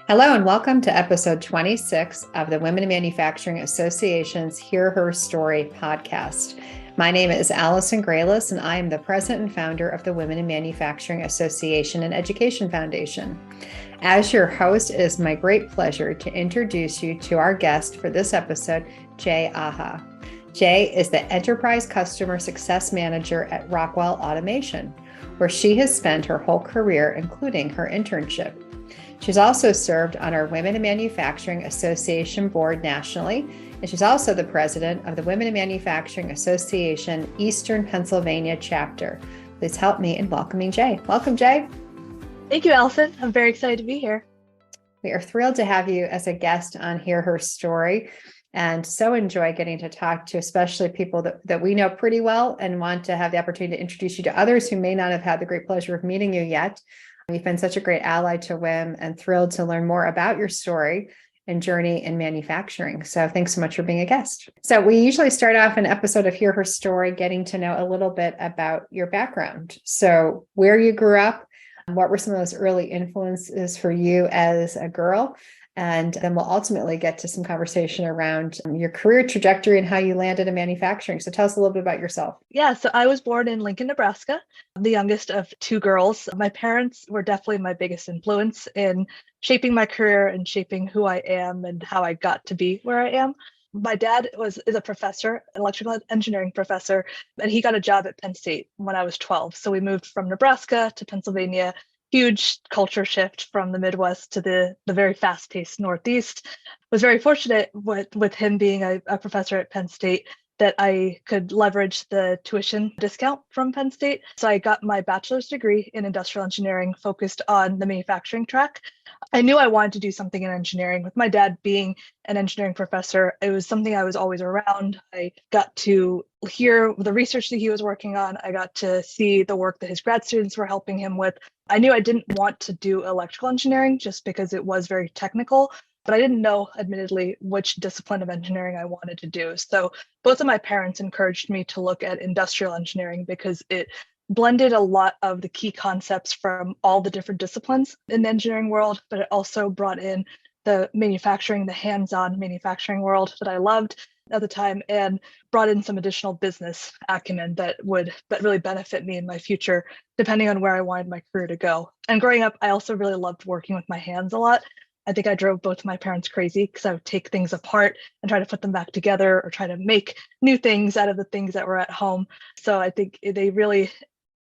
Hello and welcome to episode 26 of the Women in Manufacturing Association's Hear Her Story podcast. My name is Allison Graylis, and I am the president and founder of the Women in Manufacturing Association and Education Foundation. As your host, it is my great pleasure to introduce you to our guest for this episode, Jay Aha. Jay is the Enterprise Customer Success Manager at Rockwell Automation, where she has spent her whole career, including her internship. She's also served on our Women in Manufacturing Association board nationally, and she's also the president of the Women in Manufacturing Association Eastern Pennsylvania chapter. Please help me in welcoming Jay. Welcome, Jay. Thank you, Allison. I'm very excited to be here. We are thrilled to have you as a guest on Hear Her Story, and so enjoy getting to talk to especially people that we know pretty well and want to have the opportunity to introduce you to others who may not have had the great pleasure of meeting you yet. You've been such a great ally to WIM and thrilled to learn more about your story and journey in manufacturing. So thanks so much for being a guest. So we usually start off an episode of Hear Her Story getting to know a little bit about your background. So where you grew up, what were some of those early influences for you as a girl? And then we'll ultimately get to some conversation around your career trajectory and how you landed in manufacturing. So tell us a little bit about yourself. Yeah, so I was born in Lincoln, Nebraska. I'm the youngest of two girls. My parents were definitely my biggest influence in shaping my career and shaping who I am and how I got to be where I am. My dad is a professor, electrical engineering professor, and he got a job at Penn State when I was 12. So we moved from Nebraska to Pennsylvania. Huge culture shift from the Midwest to the very fast-paced Northeast. Was very fortunate with him being a professor at Penn State that I could leverage the tuition discount from Penn State. So I got my bachelor's degree in industrial engineering focused on the manufacturing track. I knew I wanted to do something in engineering. With my dad being an engineering professor, it was something I was always around. I got to hear the research that he was working on. I got to see the work that his grad students were helping him with. I knew I didn't want to do electrical engineering just because it was very technical, but I didn't know, admittedly, which discipline of engineering I wanted to do. So both of my parents encouraged me to look at industrial engineering because it blended a lot of the key concepts from all the different disciplines in the engineering world, but it also brought in the manufacturing, the hands-on manufacturing world that I loved at the time, and brought in some additional business acumen that would really benefit me in my future, depending on where I wanted my career to go. And growing up, I also really loved working with my hands a lot. I think I drove both of my parents crazy because I would take things apart and try to put them back together or try to make new things out of the things that were at home. So I think they really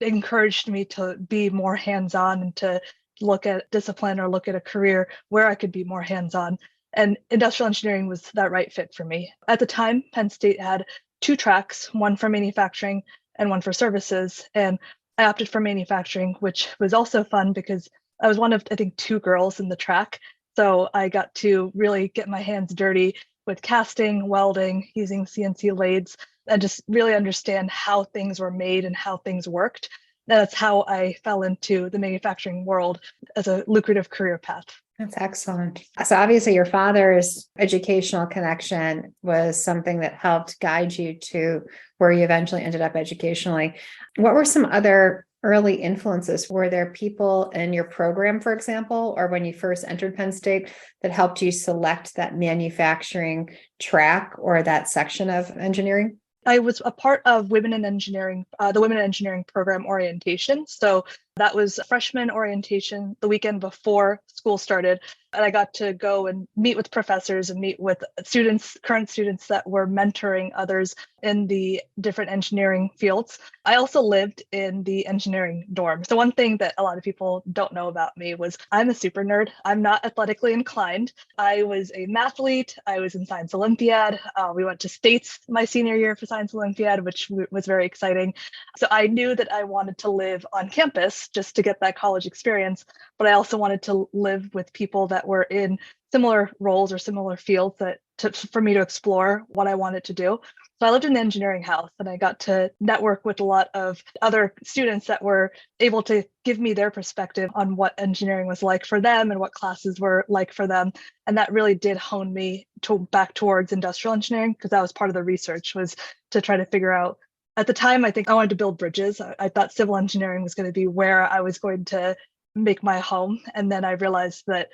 encouraged me to be more hands-on and to look at discipline or look at a career where I could be more hands-on. And industrial engineering was that right fit for me. At the time, Penn State had two tracks, one for manufacturing and one for services. And I opted for manufacturing, which was also fun because I was one of, I think, two girls in the track. So I got to really get my hands dirty with casting, welding, using CNC lathes, and just really understand how things were made and how things worked. That's how I fell into the manufacturing world as a lucrative career path. That's excellent. So obviously your father's educational connection was something that helped guide you to where you eventually ended up educationally. What were some other early influences? Were there people in your program, for example, or when you first entered Penn State that helped you select that manufacturing track or that section of engineering? I was a part of Women in Engineering, the Women in Engineering program orientation. So that was freshman orientation the weekend before school started. And I got to go and meet with professors and meet with students, current students that were mentoring others in the different engineering fields. I also lived in the engineering dorm. So one thing that a lot of people don't know about me was I'm a super nerd. I'm not athletically inclined. I was a mathlete. I was in Science Olympiad. We went to states my senior year for Science Olympiad, which was very exciting. So I knew that I wanted to live on campus just to get that college experience, but I also wanted to live with people that were in similar roles or similar fields for me to explore what I wanted to do. So I lived in the engineering house and I got to network with a lot of other students that were able to give me their perspective on what engineering was like for them and what classes were like for them. And that really did hone me back towards industrial engineering because that was part of the research, was to try to figure out. At the time, I think I wanted to build bridges. I thought civil engineering was going to be where I was going to make my home. And then I realized that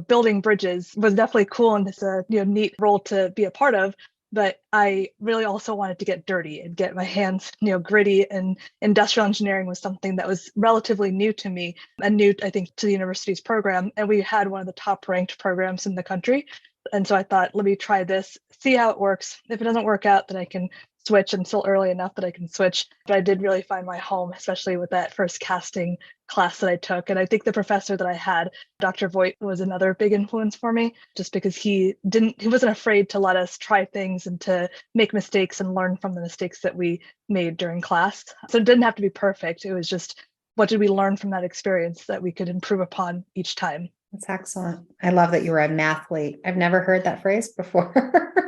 building bridges was definitely cool and it's a neat role to be a part of. But I really also wanted to get dirty and get my hands, gritty. And industrial engineering was something that was relatively new to me and new, I think, to the university's program. And we had one of the top ranked programs in the country. And so I thought, let me try this, see how it works. If it doesn't work out, then I can switch. I'm still early enough that I can switch. But I did really find my home, especially with that first casting class that I took. And I think the professor that I had, Dr. Voigt, was another big influence for me, just because he wasn't afraid to let us try things and to make mistakes and learn from the mistakes that we made during class. So it didn't have to be perfect. It was just, what did we learn from that experience that we could improve upon each time? That's excellent. I love that you were a mathlete. I've never heard that phrase before.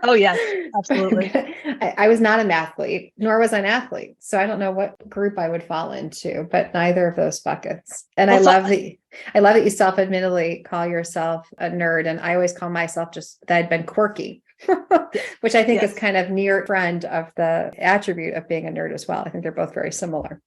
Oh, yes, absolutely. I was not a mathlete, nor was I an athlete. So I don't know what group I would fall into, but neither of those buckets. And I love that you self-admittedly call yourself a nerd. And I always call myself just that I'd been quirky, which I think is kind of near friend of the attribute of being a nerd as well. I think they're both very similar.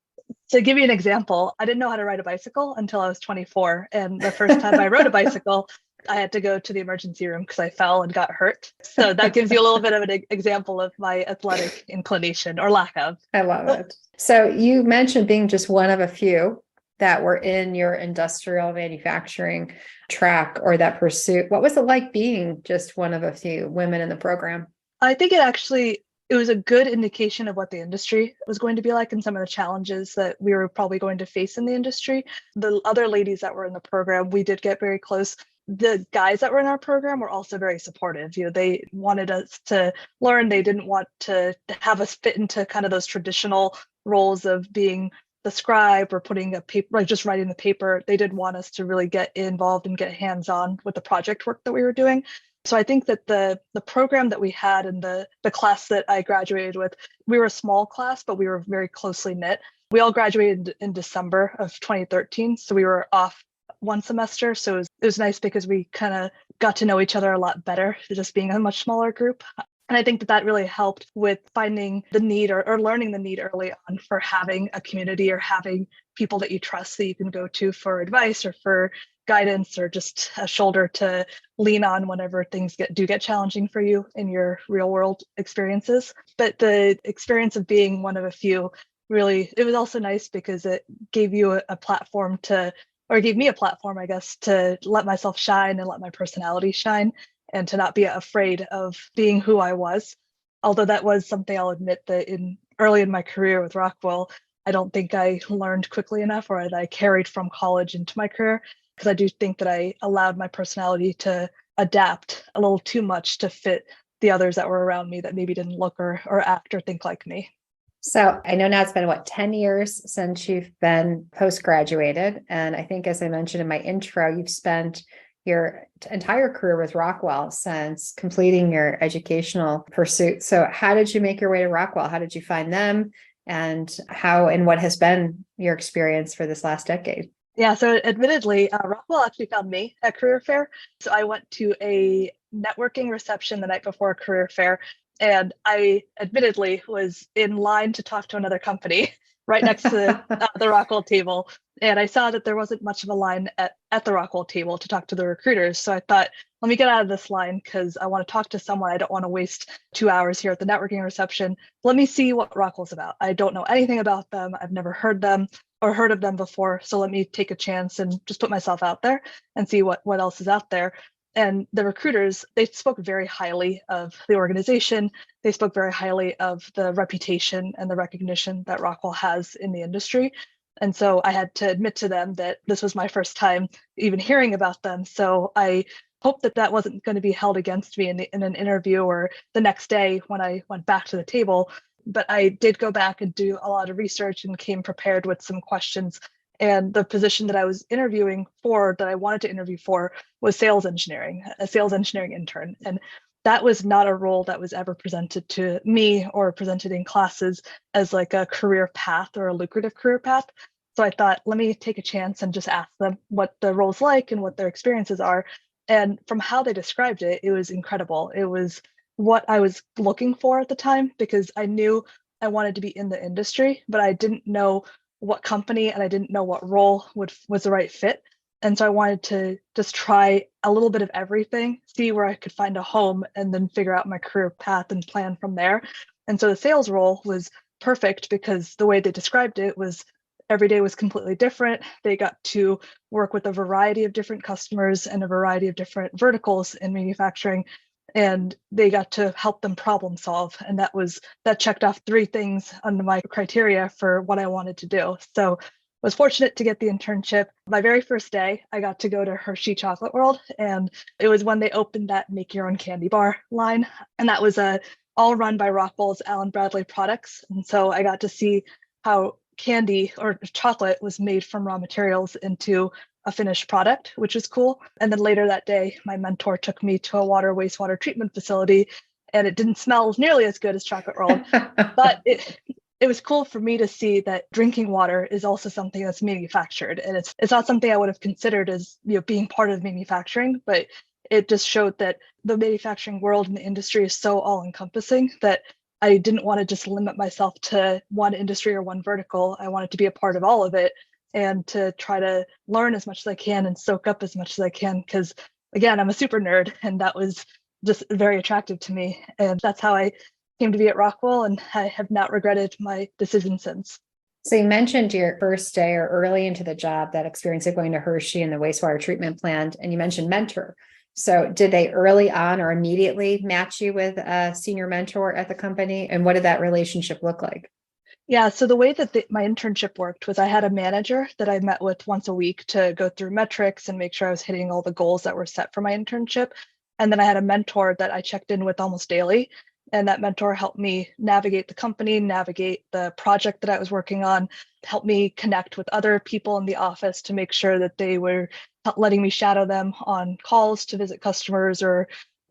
To give you an example, I didn't know how to ride a bicycle until I was 24. And the first time I rode a bicycle, I had to go to the emergency room because I fell and got hurt. So that gives you a little bit of an example of my athletic inclination or lack of. I love it. So you mentioned being just one of a few that were in your industrial manufacturing track or that pursuit. What was it like being just one of a few women in the program? I think it was a good indication of what the industry was going to be like and some of the challenges that we were probably going to face in the industry. The other ladies that were in the program, we did get very close. The guys that were in our program were also very supportive. They wanted us to learn. They didn't want to have us fit into kind of those traditional roles of being the scribe or putting a paper, like just writing the paper. They did want us to really get involved and get hands-on with the project work that we were doing. So I think that the program that we had and the class that I graduated with, we were a small class, but we were very closely knit. We all graduated in December of 2013. So we were off one semester. So it was nice because we kind of got to know each other a lot better, just being a much smaller group. And I think that really helped with finding the need or learning the need early on for having a community or having people that you trust that you can go to for advice or for guidance or just a shoulder to lean on whenever things get challenging for you in your real world experiences. But the experience of being one of a few, really, it was also nice because it gave you a platform or gave me a platform, I guess, to let myself shine and let my personality shine and to not be afraid of being who I was. Although that was something I'll admit that early in my career with Rockwell, I don't think I learned quickly enough or that I carried from college into my career, because I do think that I allowed my personality to adapt a little too much to fit the others that were around me that maybe didn't look or act or think like me. So I know now it's been 10 years since you've been post-graduated. And I think, as I mentioned in my intro, you've spent your entire career with Rockwell since completing your educational pursuit. So how did you make your way to Rockwell? How did you find them? And what has been your experience for this last decade? Yeah, so admittedly, Rockwell actually found me at career fair. So I went to a networking reception the night before a career fair, and I admittedly was in line to talk to another company right next to the Rockwell table. And I saw that there wasn't much of a line at the Rockwell table to talk to the recruiters. So I thought, let me get out of this line because I want to talk to someone. I don't want to waste 2 hours here at the networking reception. Let me see what Rockwell's about. I don't know anything about them. I've never heard them or heard of them before. So let me take a chance and just put myself out there and see what else is out there. And the recruiters, they spoke very highly of the organization. They spoke very highly of the reputation and the recognition that Rockwell has in the industry. And so I had to admit to them that this was my first time even hearing about them. So I hoped that wasn't going to be held against me in an interview or the next day when I went back to the table. But I did go back and do a lot of research and came prepared with some questions. And the position that I was interviewing for, that I wanted to interview for, was sales engineering, a sales engineering intern. And that was not a role that was ever presented to me or presented in classes as like a career path or a lucrative career path. So I thought, let me take a chance and just ask them what the role's like and what their experiences are. And from how they described it, it was incredible. It was what I was looking for at the time, because I knew I wanted to be in the industry, but I didn't know what company and I didn't know what role was the right fit. And so I wanted to just try a little bit of everything, see where I could find a home, and then figure out my career path and plan from there. And so the sales role was perfect because the way they described it was every day was completely different. They got to work with a variety of different customers and a variety of different verticals in manufacturing, and they got to help them problem solve. And that checked off three things under my criteria for what I wanted to do. So was fortunate to get the internship. My very first day, I got to go to Hershey Chocolate World, and it was when they opened that make your own candy bar line. And that was all run by Rockwell's Allen Bradley products. And so I got to see how candy or chocolate was made from raw materials into a finished product, which was cool. And then later that day, my mentor took me to a wastewater treatment facility, and it didn't smell nearly as good as Chocolate World, but it was cool for me to see that drinking water is also something that's manufactured, and it's not something I would have considered as being part of manufacturing, but it just showed that the manufacturing world and the industry is so all encompassing that I didn't want to just limit myself to one industry or one vertical. I wanted to be a part of all of it and to try to learn as much as I can and soak up as much as I can. Because again, I'm a super nerd, and that was just very attractive to me. And that's how I came to be at Rockwell, and I have not regretted my decision since. So you mentioned your first day or early into the job, that experience of going to Hershey and the wastewater treatment plant, and you mentioned mentor. So did they early on or immediately match you with a senior mentor at the company? And what did that relationship look like? Yeah, so the way that my internship worked was I had a manager that I met with once a week to go through metrics and make sure I was hitting all the goals that were set for my internship. And then I had a mentor that I checked in with almost daily. And that mentor helped me navigate the company, navigate the project that I was working on, help me connect with other people in the office to make sure that they were letting me shadow them on calls to visit customers, or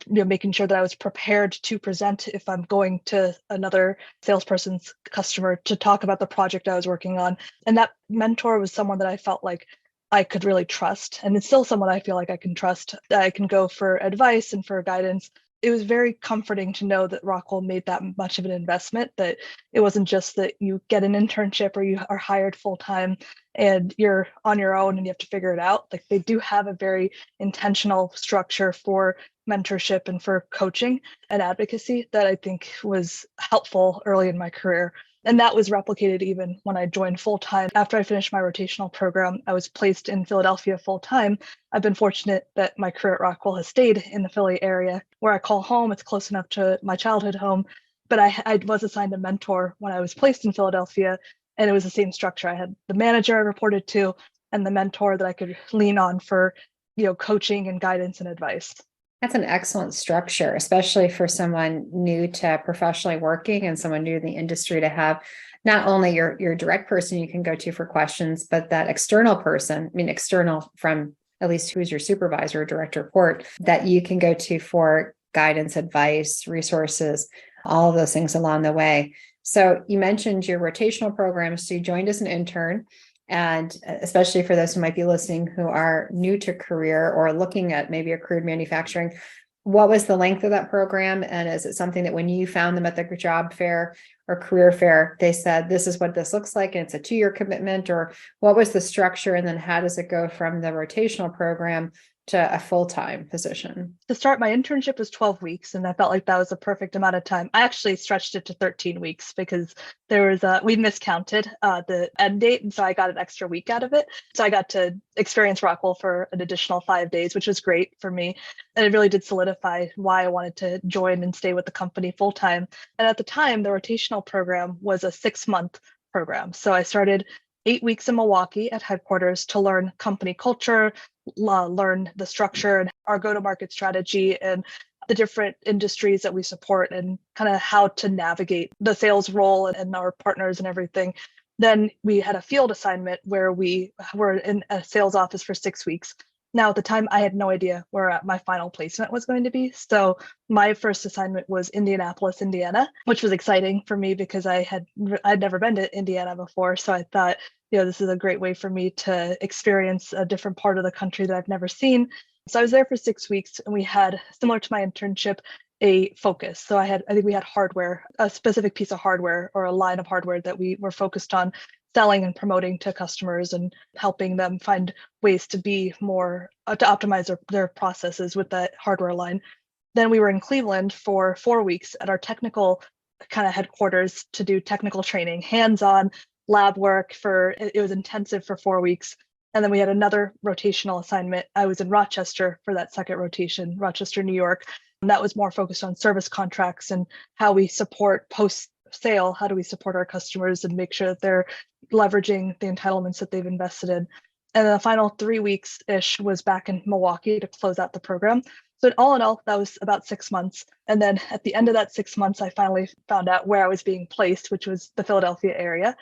making sure that I was prepared to present if I'm going to another salesperson's customer to talk about the project I was working on. And that mentor was someone that I felt like I could really trust. And it's still someone I feel like I can trust. I can go for advice and for guidance. It was very comforting to know that Rockwell made that much of an investment, that it wasn't just that you get an internship or you are hired full time and you're on your own and you have to figure it out. Like, they do have a very intentional structure for mentorship and for coaching and advocacy that I think was helpful early in my career. And that was replicated even when I joined full time. After I finished my rotational program, I was placed in Philadelphia full time. I've been fortunate that my career at Rockwell has stayed in the Philly area where I call home. It's close enough to my childhood home. But I was assigned a mentor when I was placed in Philadelphia, and it was the same structure. I had the manager I reported to and the mentor that I could lean on for, coaching and guidance and advice. That's an excellent structure, especially for someone new to professionally working and someone new in the industry, to have not only your direct person you can go to for questions, but that external person, external from at least who's your supervisor or direct report, that you can go to for guidance, advice, resources, all of those things along the way. So you mentioned your rotational program. So you joined as an intern. And especially for those who might be listening who are new to career or looking at maybe a career in manufacturing, what was the length of that program? And is it something that when you found them at the job fair or career fair, they said, this is what this looks like, and it's a 2-year commitment? Or what was the structure? And then how does it go from the rotational program to a full-time position? To start, my internship was 12 weeks, and I felt like that was a perfect amount of time. I actually stretched it to 13 weeks because we miscounted the end date, and so I got an extra week out of it. So I got to experience Rockwell for an additional 5 days, which was great for me. And it really did solidify why I wanted to join and stay with the company full time. And at the time, the rotational program was a 6-month program. So I started 8 weeks in Milwaukee at headquarters to learn company culture, learn the structure and our go-to-market strategy and the different industries that we support, and kind of how to navigate the sales role and our partners and everything. Then we had a field assignment where we were in a sales office for 6 weeks. Now, at the time, I had no idea where my final placement was going to be. So my first assignment was Indianapolis, Indiana, which was exciting for me because I'd never been to Indiana before. So I thought, this is a great way for me to experience a different part of the country that I've never seen. So I was there for 6 weeks, and we had, similar to my internship, a focus. So I think we had hardware, a specific piece of hardware or a line of hardware that we were focused on. selling and promoting to customers and helping them find ways to be more, to optimize their processes with that hardware line. Then we were in Cleveland for 4 weeks at our technical kind of headquarters to do technical training, hands-on lab work it was intensive for 4 weeks. And then we had another rotational assignment. I was in Rochester for that second rotation, Rochester, New York. And that was more focused on service contracts and how we support post-sale. How do we support our customers and make sure that they're leveraging the entitlements that they've invested in? And then the final 3 weeks-ish was back in Milwaukee to close out the program. So all in all, that was about 6 months. And then at the end of that 6 months, I finally found out where I was being placed, which was the Philadelphia area.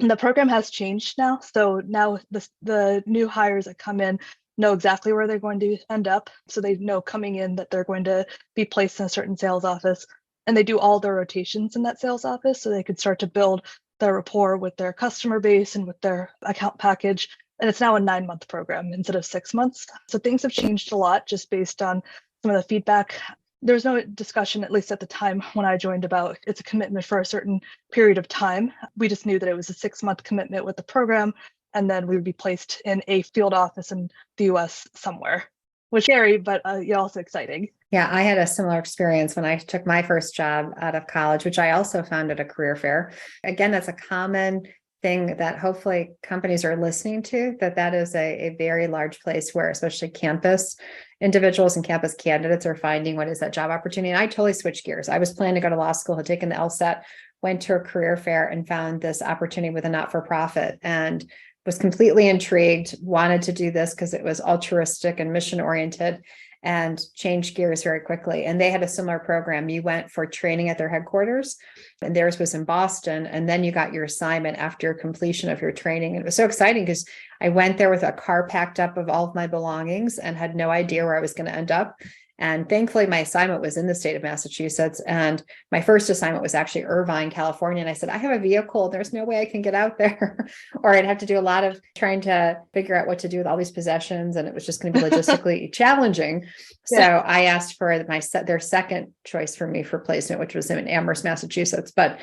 And the program has changed now. So now the new hires that come in know exactly where they're going to end up. So they know coming in that they're going to be placed in a certain sales office. And they do all their rotations in that sales office so they can start to build their rapport with their customer base and with their account package. And it's now a 9-month program instead of 6 months. So things have changed a lot just based on some of the feedback. There was no discussion, at least at the time when I joined, about it's a commitment for a certain period of time. We just knew that it was a 6-month commitment with the program, and then we would be placed in a field office in the US somewhere, which was scary, but also exciting. Yeah, I had a similar experience when I took my first job out of college, which I also found at a career fair. Again, that's a common thing that hopefully companies are listening to, that is a very large place where especially campus individuals and campus candidates are finding what is that job opportunity. And I totally switched gears. I was planning to go to law school, had taken the LSAT, went to a career fair and found this opportunity with a not-for-profit and was completely intrigued, wanted to do this because it was altruistic and mission oriented, and changed gears very quickly. And they had a similar program. You went for training at their headquarters, and theirs was in Boston. And then you got your assignment after completion of your training. And it was so exciting because I went there with a car packed up of all of my belongings and had no idea where I was going to end up. And thankfully, my assignment was in the state of Massachusetts. And my first assignment was actually Irvine, California. And I said, I have a vehicle. There's no way I can get out there. Or I'd have to do a lot of trying to figure out what to do with all these possessions. And it was just going to be logistically challenging. So I asked for their second choice for me for placement, which was in Amherst, Massachusetts. But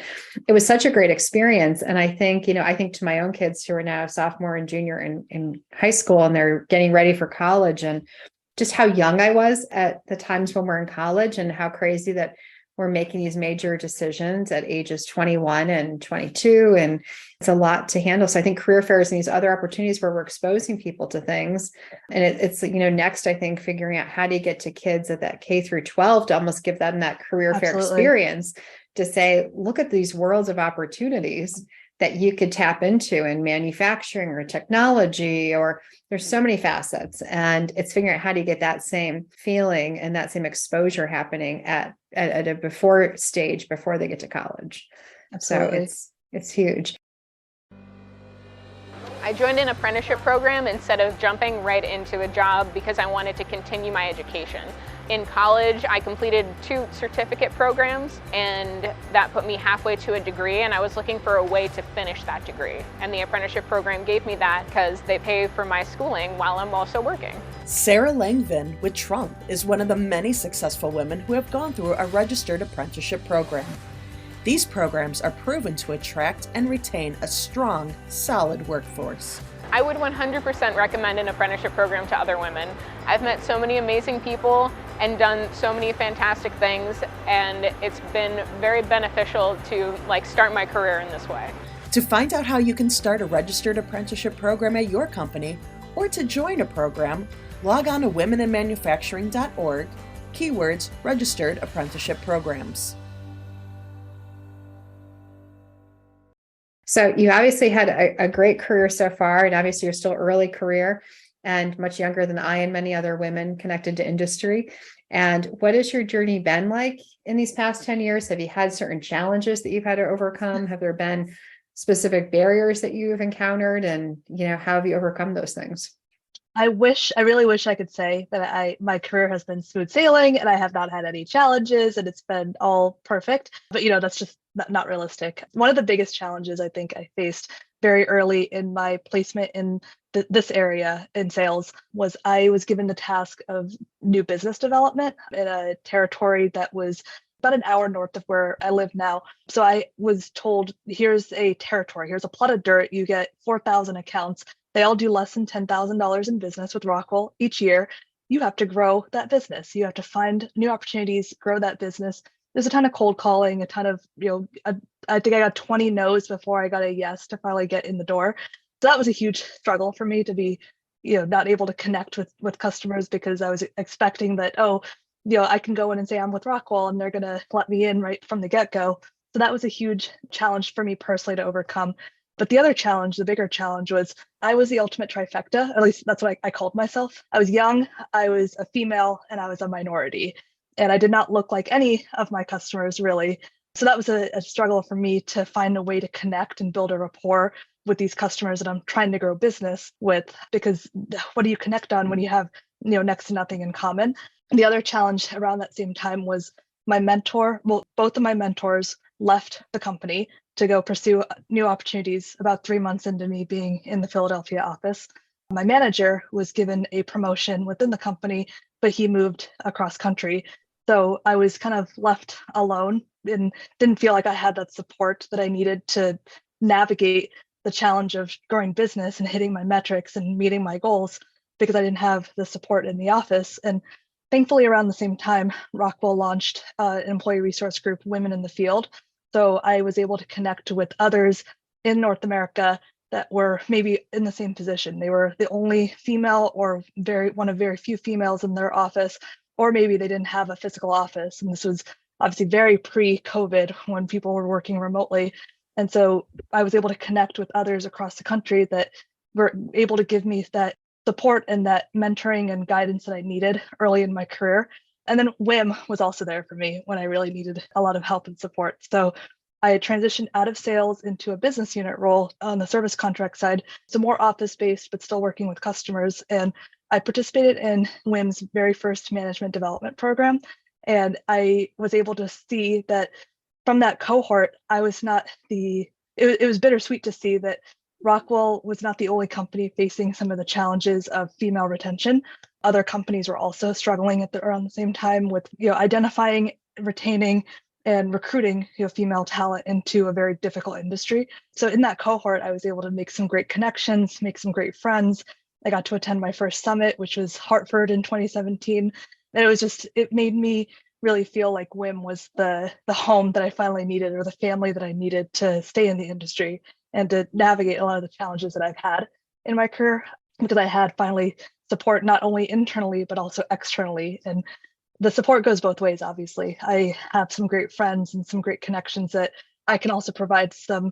it was such a great experience. And I think to my own kids who are now sophomore and junior in high school, and they're getting ready for college, and just how young I was at the times when we're in college and how crazy that we're making these major decisions at ages 21 and 22. And it's a lot to handle. So I think career fairs and these other opportunities where we're exposing people to things. And it's next, I think, figuring out how do you get to kids at that K through 12 to almost give them that career fair experience to say, look at these worlds of opportunities that you could tap into in manufacturing or technology, or there's so many facets, and it's figuring out how do you get that same feeling and that same exposure happening at a before stage before they get to college. Absolutely. So it's huge. I joined an apprenticeship program instead of jumping right into a job because I wanted to continue my education. In college, I completed 2 certificate programs, and that put me halfway to a degree, and I was looking for a way to finish that degree. And the apprenticeship program gave me that because they pay for my schooling while I'm also working. Sarah Langvin with Trump is one of the many successful women who have gone through a registered apprenticeship program. These programs are proven to attract and retain a strong, solid workforce. I would 100% recommend an apprenticeship program to other women. I've met so many amazing people and done so many fantastic things, and it's been very beneficial to start my career in this way. To find out how you can start a registered apprenticeship program at your company or to join a program, log on to womeninmanufacturing.org, keywords registered apprenticeship programs. So you obviously had a great career so far, and obviously you're still early career and much younger than I and many other women connected to industry. And what has your journey been like in these past 10 years? Have you had certain challenges that you've had to overcome? Have there been specific barriers that you've encountered? And, how have you overcome those things? I really wish I could say that my career has been smooth sailing and I have not had any challenges and it's been all perfect. But, that's just not realistic. One of the biggest challenges I think I faced very early in my placement in this area in sales was I was given the task of new business development in a territory that was about an hour north of where I live now. So I was told, here's a territory, here's a plot of dirt. You get 4,000 accounts. They all do less than $10,000 in business with Rockwell each year. You have to grow that business. You have to find new opportunities, grow that business. There's a ton of cold calling, a ton of, I think I got 20 no's before I got a yes to finally get in the door. So that was a huge struggle for me to be, not able to connect with customers because I was expecting that, I can go in and say I'm with Rockwell and they're going to let me in right from the get-go. So that was a huge challenge for me personally to overcome. But the other challenge, the bigger challenge, was I was the ultimate trifecta. At least that's what I called myself. I was young, I was a female, and I was a minority. And I did not look like any of my customers really. So that was a struggle for me to find a way to connect and build a rapport with these customers that I'm trying to grow business with, because what do you connect on when you have, next to nothing in common? The other challenge around that same time was my mentor. Well, both of my mentors left the company to go pursue new opportunities about 3 months into me being in the Philadelphia office. My manager was given a promotion within the company, but he moved across country. So I was kind of left alone and didn't feel like I had that support that I needed to navigate the challenge of growing business and hitting my metrics and meeting my goals, because I didn't have the support in the office. And thankfully, around the same time, Rockwell launched an employee resource group, Women in the Field. So I was able to connect with others in North America that were maybe in the same position. They were the only female or one of very few females in their office, or maybe they didn't have a physical office. And this was obviously very pre-COVID when people were working remotely. And so I was able to connect with others across the country that were able to give me that support and that mentoring and guidance that I needed early in my career. And then WIM was also there for me when I really needed a lot of help and support. So I had transitioned out of sales into a business unit role on the service contract side, so more office-based, but still working with customers. And I participated in WIM's very first management development program. And I was able to see that from that cohort, I was not it was bittersweet to see that Rockwell was not the only company facing some of the challenges of female retention. Other companies were also struggling around the same time with identifying, retaining, and recruiting female talent into a very difficult industry. So in that cohort, I was able to make some great connections, make some great friends. I got to attend my first summit, which was Hartford in 2017. And it made me really feel like WIM was the home that I finally needed, or the family that I needed to stay in the industry and to navigate a lot of the challenges that I've had in my career, because I had finally support not only internally, but also externally. And the support goes both ways, obviously. I have some great friends and some great connections that I can also provide some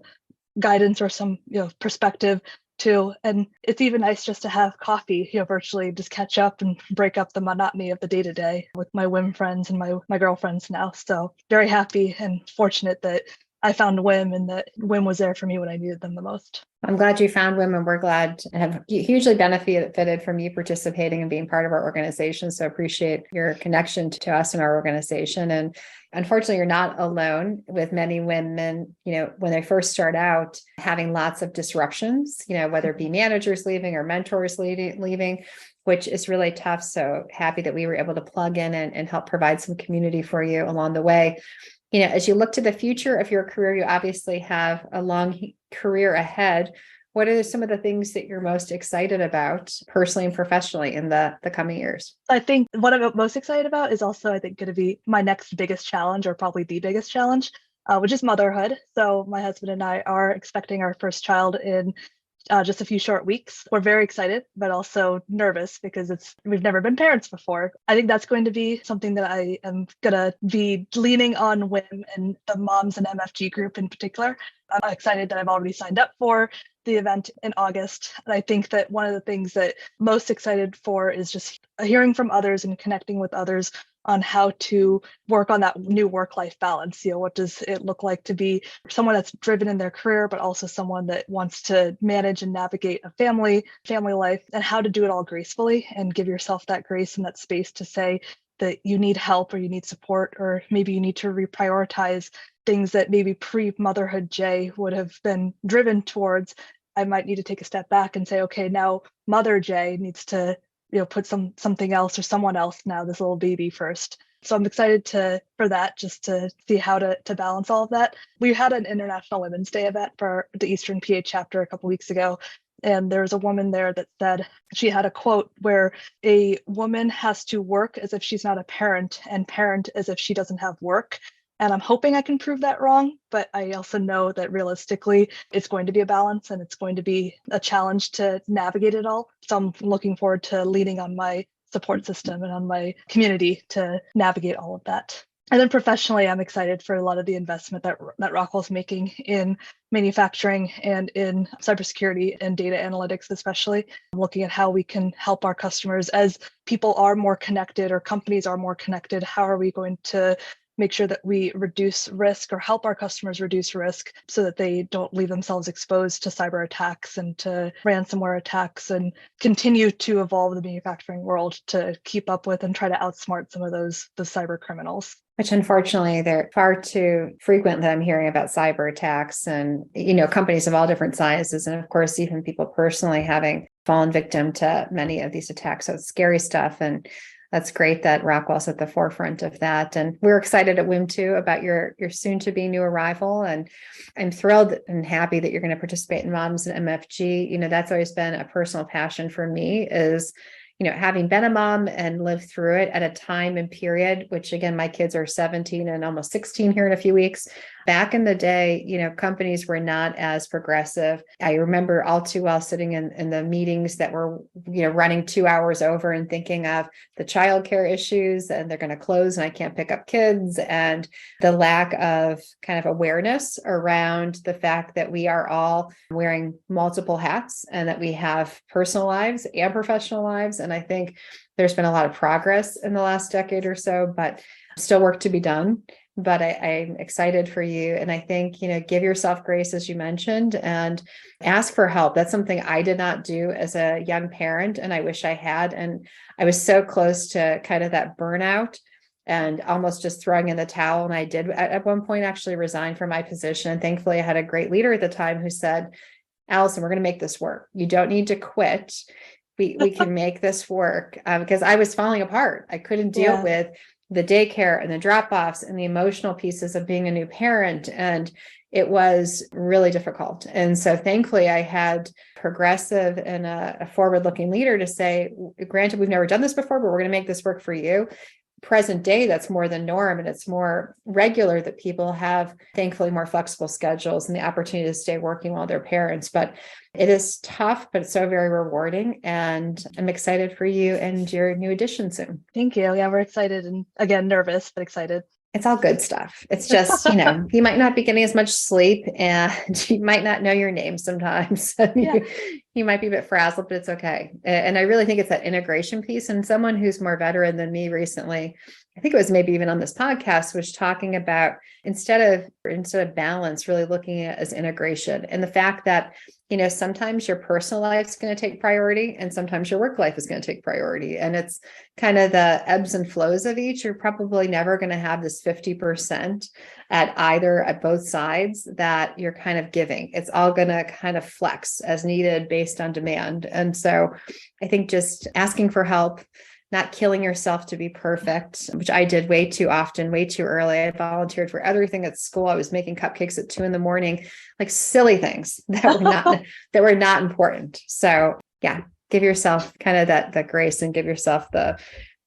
guidance or some perspective to. And it's even nice just to have coffee, virtually, just catch up and break up the monotony of the day-to-day with my WIM friends and my girlfriends now. So very happy and fortunate that I found WIM and that WIM was there for me when I needed them the most. I'm glad you found WIM, and we're glad to have hugely benefited from you participating and being part of our organization. So appreciate your connection to us and our organization. And unfortunately, you're not alone. With many women, when they first start out, having lots of disruptions, whether it be managers leaving or mentors leaving, which is really tough. So happy that we were able to plug in and help provide some community for you along the way. As you look to the future of your career, you obviously have a long career ahead. What are some of the things that you're most excited about personally and professionally in the coming years? I think what I'm most excited about is also, I think, going to be my next biggest challenge, or probably the biggest challenge, which is motherhood. So my husband and I are expecting our first child in just a few short weeks. We're very excited, but also nervous because we've never been parents before. I think that's going to be something that I am going to be leaning on WIM and the Moms and MFG group in particular. I'm excited that I've already signed up for the event in August. And I think that one of the things that I'm most excited for is just hearing from others and connecting with others on how to work on that new work-life balance. What does it look like to be someone that's driven in their career, but also someone that wants to manage and navigate a family life, and how to do it all gracefully and give yourself that grace and that space to say that you need help or you need support, or maybe you need to reprioritize things that maybe pre-motherhood Jay would have been driven towards. I might need to take a step back and say, okay, now Mother Jay needs to put something else or someone else now, this little baby first. So I'm excited for that, just to see how to balance all of that. We had an International Women's Day event for the Eastern PA chapter a couple weeks ago. And there was a woman there that said, she had a quote where a woman has to work as if she's not a parent and parent as if she doesn't have work. And I'm hoping I can prove that wrong, but I also know that realistically, it's going to be a balance and it's going to be a challenge to navigate it all. So I'm looking forward to leaning on my support system and on my community to navigate all of that. And then professionally, I'm excited for a lot of the investment that Rockwell's making in manufacturing and in cybersecurity and data analytics, especially. I'm looking at how we can help our customers as people are more connected or companies are more connected. How are we going to make sure that we reduce risk or help our customers reduce risk so that they don't leave themselves exposed to cyber attacks and to ransomware attacks, and continue to evolve the manufacturing world to keep up with and try to outsmart some of the cyber criminals. Which unfortunately, they're far too frequent that I'm hearing about cyber attacks, and, companies of all different sizes. And of course, even people personally having fallen victim to many of these attacks. So it's scary stuff. And that's great that Rockwell's at the forefront of that. And we're excited at WIM too about your soon to be new arrival. And I'm thrilled and happy that you're going to participate in Moms and MFG. That's always been a personal passion for me, is having been a mom and lived through it at a time and period, which again, my kids are 17 and almost 16 here in a few weeks. Back in the day, companies were not as progressive. I remember all too well sitting in the meetings that were, running 2 hours over and thinking of the childcare issues, and they're going to close and I can't pick up kids, and the lack of kind of awareness around the fact that we are all wearing multiple hats and that we have personal lives and professional lives. And I think there's been a lot of progress in the last decade or so, but still work to be done. But I'm excited for you. And I think, give yourself grace, as you mentioned, and ask for help. That's something I did not do as a young parent, and I wish I had. And I was so close to kind of that burnout and almost just throwing in the towel. And I did at one point actually resign from my position. And thankfully, I had a great leader at the time who said, Allison, we're going to make this work. You don't need to quit. We can make this work, because I was falling apart. I couldn't deal with the daycare and the drop-offs and the emotional pieces of being a new parent. And it was really difficult. And so thankfully I had progressive and a forward-looking leader to say, granted, we've never done this before, but we're going to make this work for you. Present day, that's more the norm, and it's more regular that people have, thankfully, more flexible schedules and the opportunity to stay working while they're parents. But it is tough, but it's so very rewarding. And I'm excited for you and your new addition soon. Thank you. Yeah, we're excited, and again, nervous, but excited. It's all good stuff. It's just, you might not be getting as much sleep, and you might not know your name sometimes. You might be a bit frazzled, but it's okay. And I really think it's that integration piece. And someone who's more veteran than me recently, I think it was maybe even on this podcast, was talking about instead of balance, really looking at it as integration, and the fact that, sometimes your personal life is going to take priority and sometimes your work life is going to take priority. And it's kind of the ebbs and flows of each. You're probably never going to have this 50% at both sides that you're kind of giving. It's all going to kind of flex as needed based on demand. And so I think just asking for help, not killing yourself to be perfect, which I did way too often, way too early. I volunteered for everything at school. I was making cupcakes at 2 a.m, like silly things that were not important. So yeah, give yourself kind of that grace, and give yourself the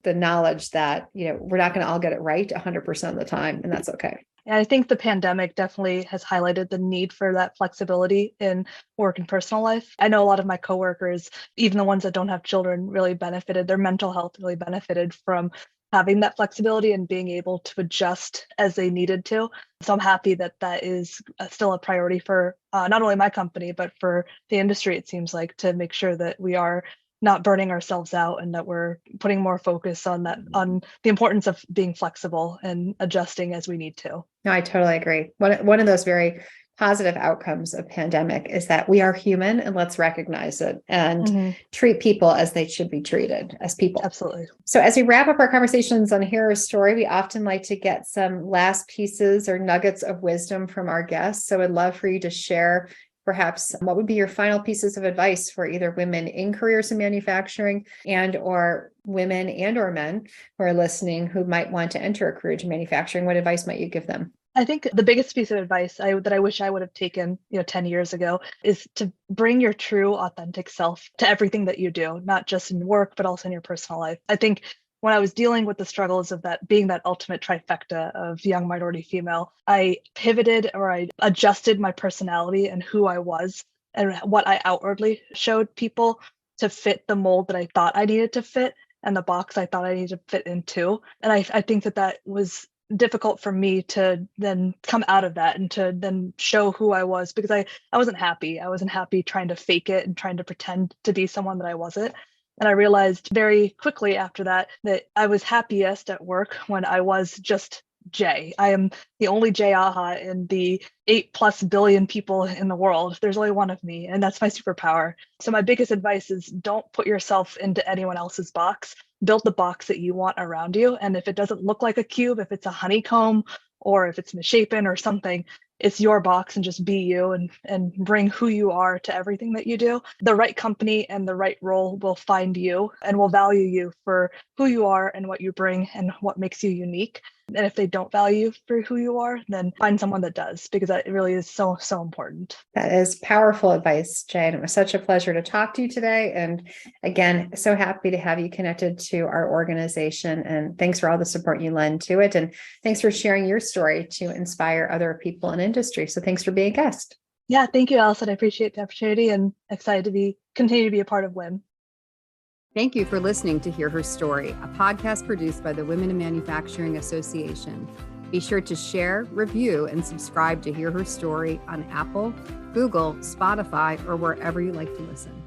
knowledge that, we're not going to all get it right 100% of the time, and that's okay. And I think the pandemic definitely has highlighted the need for that flexibility in work and personal life. I know a lot of my coworkers, even the ones that don't have children, really benefited. Their mental health really benefited from having that flexibility and being able to adjust as they needed to. So I'm happy that is still a priority for not only my company, but for the industry, it seems like, to make sure that we are not burning ourselves out, and that we're putting more focus on the importance of being flexible and adjusting as we need to. No, I totally agree. One of those very positive outcomes of pandemic is that we are human, and let's recognize it and treat people as they should be treated, as people. Absolutely. So as we wrap up our conversations on Hear Her Story, we often like to get some last pieces or nuggets of wisdom from our guests. So I'd love for you to share perhaps what would be your final pieces of advice for either women in careers in manufacturing and or women and or men who are listening who might want to enter a career in manufacturing? What advice might you give them? I think the biggest piece of advice that I wish I would have taken, 10 years ago is to bring your true authentic self to everything that you do, not just in work, but also in your personal life. I think when I was dealing with the struggles of that being that ultimate trifecta of young minority female, I pivoted or I adjusted my personality and who I was and what I outwardly showed people to fit the mold that I thought I needed to fit and the box I thought I needed to fit into. And I think that was difficult for me to then come out of that and to then show who I was, because I wasn't happy. I wasn't happy trying to fake it and trying to pretend to be someone that I wasn't. And I realized very quickly after that I was happiest at work when I was just Jay. I am the only Jay Aha in the 8+ billion people in the world. There's only one of me, and that's my superpower. So my biggest advice is don't put yourself into anyone else's box. Build the box that you want around you. And if it doesn't look like a cube, if it's a honeycomb or if it's misshapen or something, it's your box, and just be you and bring who you are to everything that you do. The right company and the right role will find you and will value you for who you are and what you bring and what makes you unique. And if they don't value you for who you are, then find someone that does, because that really is so, so important. That is powerful advice, Jane. It was such a pleasure to talk to you today. And again, so happy to have you connected to our organization. And thanks for all the support you lend to it. And thanks for sharing your story to inspire other people in industry. So thanks for being a guest. Yeah, thank you, Allison. I appreciate the opportunity and excited to continue to be a part of WIM. Thank you for listening to Hear Her Story, a podcast produced by the Women in Manufacturing Association. Be sure to share, review, and subscribe to Hear Her Story on Apple, Google, Spotify, or wherever you like to listen.